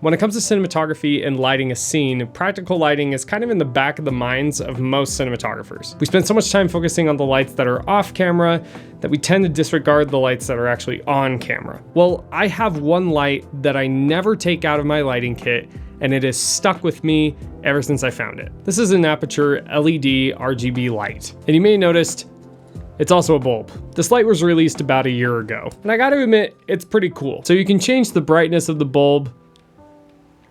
When it comes to cinematography and lighting a scene, practical lighting is kind of in the back of the minds of most cinematographers. We spend so much time focusing on the lights that are off camera that we tend to disregard the lights that are actually on camera. Well, I have one light that I never take out of my lighting kit, and it has stuck with me ever since I found it. This is an Aputure LED RGB light. And you may have noticed, it's also a bulb. This light was released about a year ago, and I gotta admit, it's pretty cool. So you can change the brightness of the bulb,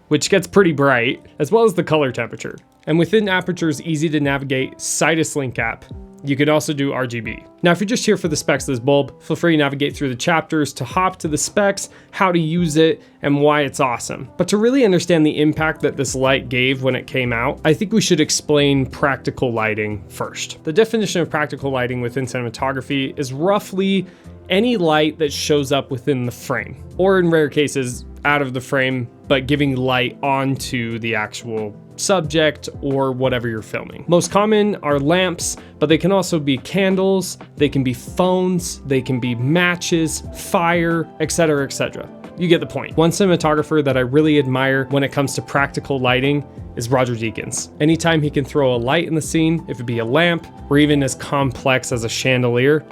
which gets pretty bright, as well as the color temperature. And within Aputure's easy to navigate Sidus Link App, you can also do RGB. Now, if you're just here for the specs of this bulb, feel free to navigate through the chapters to hop to the specs, how to use it, and why it's awesome. But to really understand the impact that this light gave when it came out, I think we should explain practical lighting first. The definition of practical lighting within cinematography is roughly any light that shows up within the frame, or in rare cases, out of the frame, but giving light onto the actual subject or whatever you're filming. Most common are lamps, but they can also be candles, they can be phones, they can be matches, fire, etc., etc. You get the point. One cinematographer that I really admire when it comes to practical lighting is Roger Deakins. Anytime he can throw a light in the scene, if it be a lamp or even as complex as a chandelier,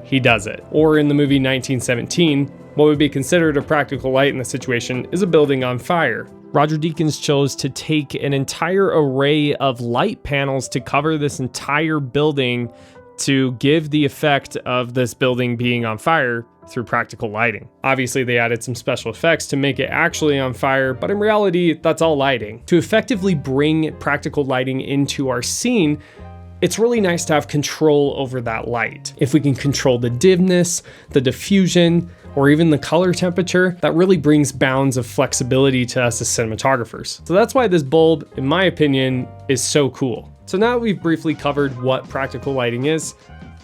he does it. Or in the movie 1917, what would be considered a practical light in the situation is a building on fire. Roger Deakins chose to take an entire array of light panels to cover this entire building to give the effect of this building being on fire through practical lighting. Obviously, they added some special effects to make it actually on fire, but in reality, that's all lighting. To effectively bring practical lighting into our scene, it's really nice to have control over that light. If we can control the dimness, the diffusion, or even the color temperature, that really brings bounds of flexibility to us as cinematographers. So that's why this bulb, in my opinion, is so cool. So now that we've briefly covered what practical lighting is,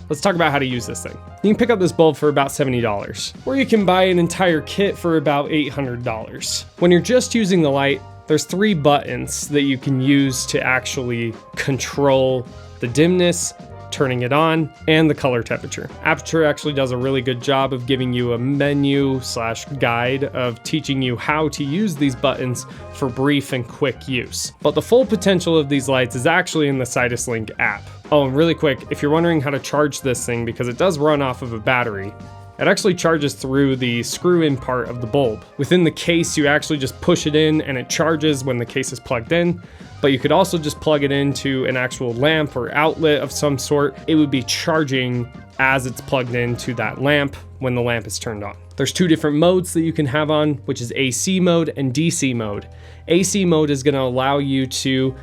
let's talk about how to use this thing. You can pick up this bulb for about $70, or you can buy an entire kit for about $800. When you're just using the light, there's 3 buttons that you can use to actually control the dimness, turning it on, and the color temperature. Aputure actually does a really good job of giving you a menu/guide of teaching you how to use these buttons for brief and quick use. But the full potential of these lights is actually in the Sidus Link app. Oh, and really quick, if you're wondering how to charge this thing, because it does run off of a battery, it actually charges through the screw-in part of the bulb. Within the case, you actually just push it in and it charges when the case is plugged in, but you could also just plug it into an actual lamp or outlet of some sort. It would be charging as it's plugged into that lamp when the lamp is turned on. There's 2 different modes that you can have on, which is AC mode and DC mode. AC mode is gonna allow you to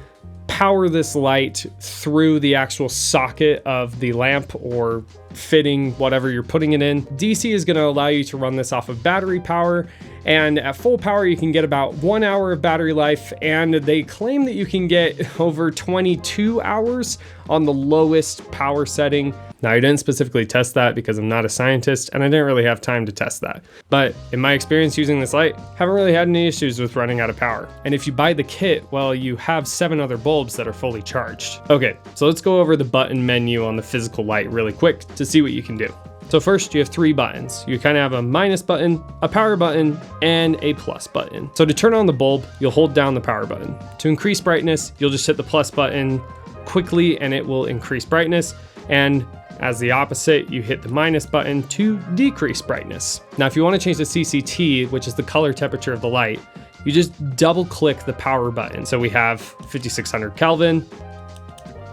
power this light through the actual socket of the lamp or fitting, whatever you're putting it in. DC is going to allow you to run this off of battery power, and at full power you can get about 1 hour of battery life, and they claim that you can get over 22 hours on the lowest power setting. Now, I didn't specifically test that because I'm not a scientist and I didn't really have time to test that. But in my experience using this light, haven't really had any issues with running out of power. And if you buy the kit, well, you have 7 other bulbs that are fully charged. Okay, so let's go over the button menu on the physical light really quick to see what you can do. So first, you have 3 buttons. You kind of have a minus button, a power button, and a plus button. So to turn on the bulb, you'll hold down the power button. To increase brightness, you'll just hit the plus button quickly and it will increase brightness. And as the opposite, you hit the minus button to decrease brightness. Now, if you want to change the CCT, which is the color temperature of the light, you just double click the power button. So we have 5600 Kelvin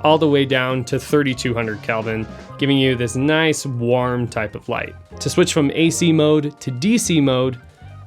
all the way down to 3200 Kelvin, giving you this nice warm type of light. To switch from AC mode to DC mode,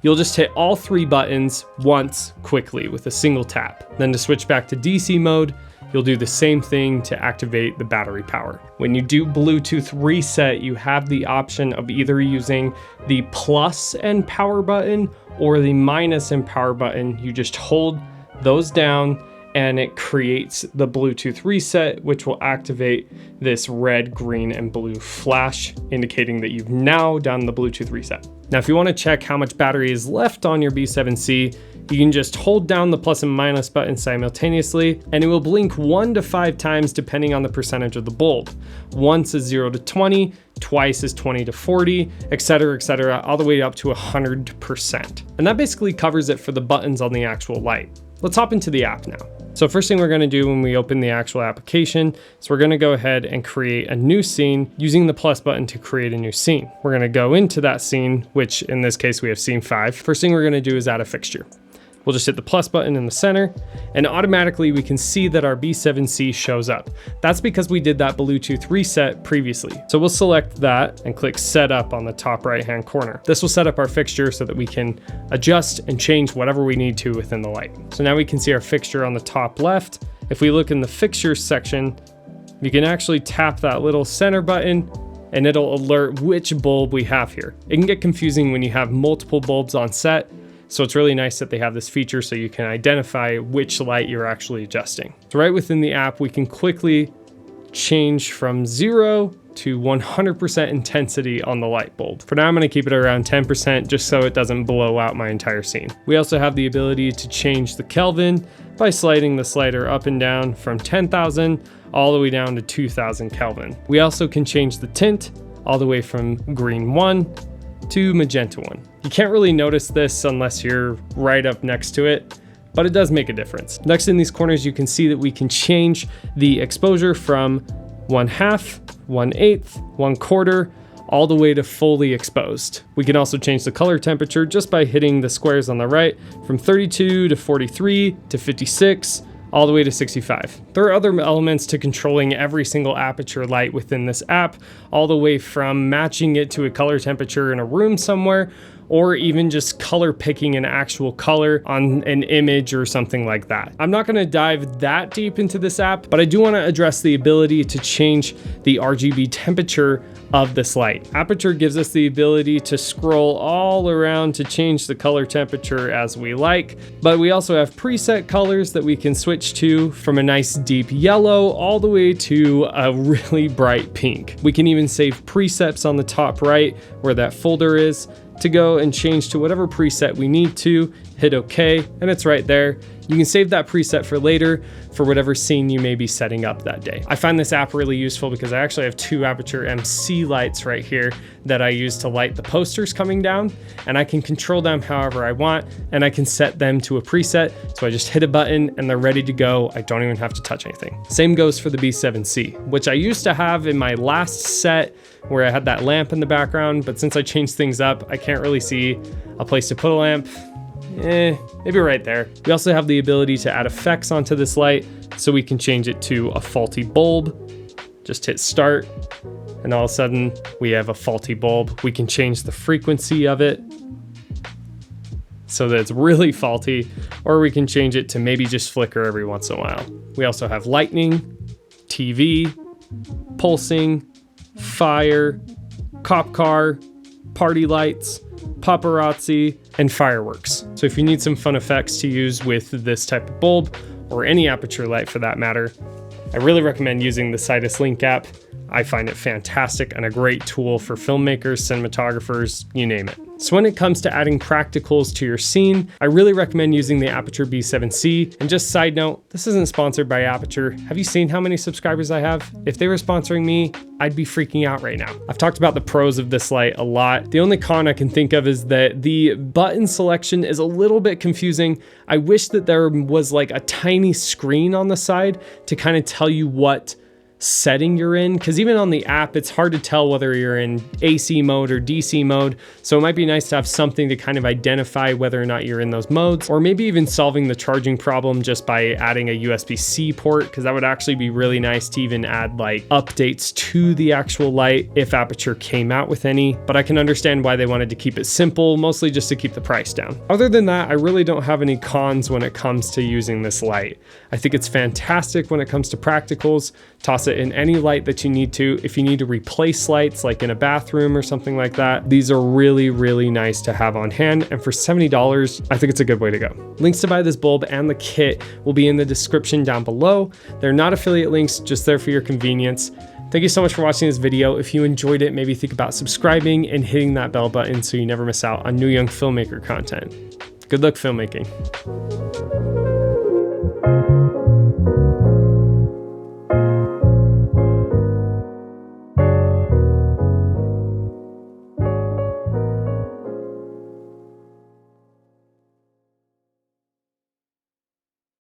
you'll just hit all 3 buttons once quickly with a single tap. Then to switch back to DC mode, you'll do the same thing to activate the battery power. When you do Bluetooth reset, you have the option of either using the plus and power button or the minus and power button. You just hold those down and it creates the Bluetooth reset, which will activate this red, green, and blue flash, indicating that you've now done the Bluetooth reset. Now, if you want to check how much battery is left on your B7C, you can just hold down the plus and minus button simultaneously, and it will blink 1 to 5 times depending on the percentage of the bulb. Once is 0 to 20, twice as 20 to 40, etc., all the way up to 100%. And that basically covers it for the buttons on the actual light. Let's hop into the app now. So first thing we're gonna do when we open the actual application is we're gonna go ahead and create a new scene using the plus button to create a new scene. We're gonna go into that scene, which in this case we have scene 5. First thing we're gonna do is add a fixture. We'll just hit the plus button in the center and automatically we can see that our B7C shows up. That's because we did that Bluetooth reset previously. So we'll select that and click setup on the top right-hand corner. This will set up our fixture so that we can adjust and change whatever we need to within the light. So now we can see our fixture on the top left. If we look in the fixtures section, you can actually tap that little center button and it'll alert which bulb we have here. It can get confusing when you have multiple bulbs on set. So it's really nice that they have this feature so you can identify which light you're actually adjusting. So right within the app, we can quickly change from 0 to 100% intensity on the light bulb. For now, I'm gonna keep it around 10% just so it doesn't blow out my entire scene. We also have the ability to change the Kelvin by sliding the slider up and down from 10,000 all the way down to 2,000 Kelvin. We also can change the tint all the way from green 1 to magenta 1. You can't really notice this unless you're right up next to it, but it does make a difference. Next in these corners, you can see that we can change the exposure from 1/2, 1/8, 1/4, all the way to fully exposed. We can also change the color temperature just by hitting the squares on the right from 32 to 43 to 56, all the way to 65. There are other elements to controlling every single aperture light within this app, all the way from matching it to a color temperature in a room somewhere, or even just color picking an actual color on an image or something like that. I'm not gonna dive that deep into this app, but I do wanna address the ability to change the RGB temperature of this light. Aputure gives us the ability to scroll all around to change the color temperature as we like, but we also have preset colors that we can switch to from a nice deep yellow all the way to a really bright pink. We can even save presets on the top right where that folder is to go and change to whatever preset we need to, hit OK, and it's right there. You can save that preset for later for whatever scene you may be setting up that day. I find this app really useful because I actually have 2 Aputure MC lights right here that I use to light the posters coming down, and I can control them however I want, and I can set them to a preset. So I just hit a button and they're ready to go. I don't even have to touch anything. Same goes for the B7C, which I used to have in my last set where I had that lamp in the background, but since I changed things up, I can't really see a place to put a lamp. Maybe right there. We also have the ability to add effects onto this light, so we can change it to a faulty bulb. Just hit start, and all of a sudden we have a faulty bulb. We can change the frequency of it so that it's really faulty, or we can change it to maybe just flicker every once in a while. We also have lightning, TV, pulsing, fire, cop car, party lights, paparazzi, and fireworks. So if you need some fun effects to use with this type of bulb, or any Aputure light for that matter, I really recommend using the Sidus Link app. I find it fantastic and a great tool for filmmakers, cinematographers, you name it. So when it comes to adding practicals to your scene, I really recommend using the Aputure B7C. And just side note, this isn't sponsored by Aputure. Have you seen how many subscribers I have? If they were sponsoring me, I'd be freaking out right now. I've talked about the pros of this light a lot. The only con I can think of is that the button selection is a little bit confusing. I wish that there was like a tiny screen on the side to kind of tell you what setting you're in, because even on the app it's hard to tell whether you're in AC mode or DC mode, so it might be nice to have something to kind of identify whether or not you're in those modes, or maybe even solving the charging problem just by adding a USB-C port, because that would actually be really nice to even add like updates to the actual light if Aputure came out with any. But I can understand why they wanted to keep it simple, mostly just to keep the price down. Other than that, I really don't have any cons when it comes to using this light. I think it's fantastic when it comes to practicals. Toss it in any light that you need to. If you need to replace lights like in a bathroom or something like that, these are really, really nice to have on hand. And for $70, I think it's a good way to go. Links to buy this bulb and the kit will be in the description down below. They're not affiliate links, just there for your convenience. Thank you so much for watching this video. If you enjoyed it, maybe think about subscribing and hitting that bell button so you never miss out on new young filmmaker content. Good luck filmmaking.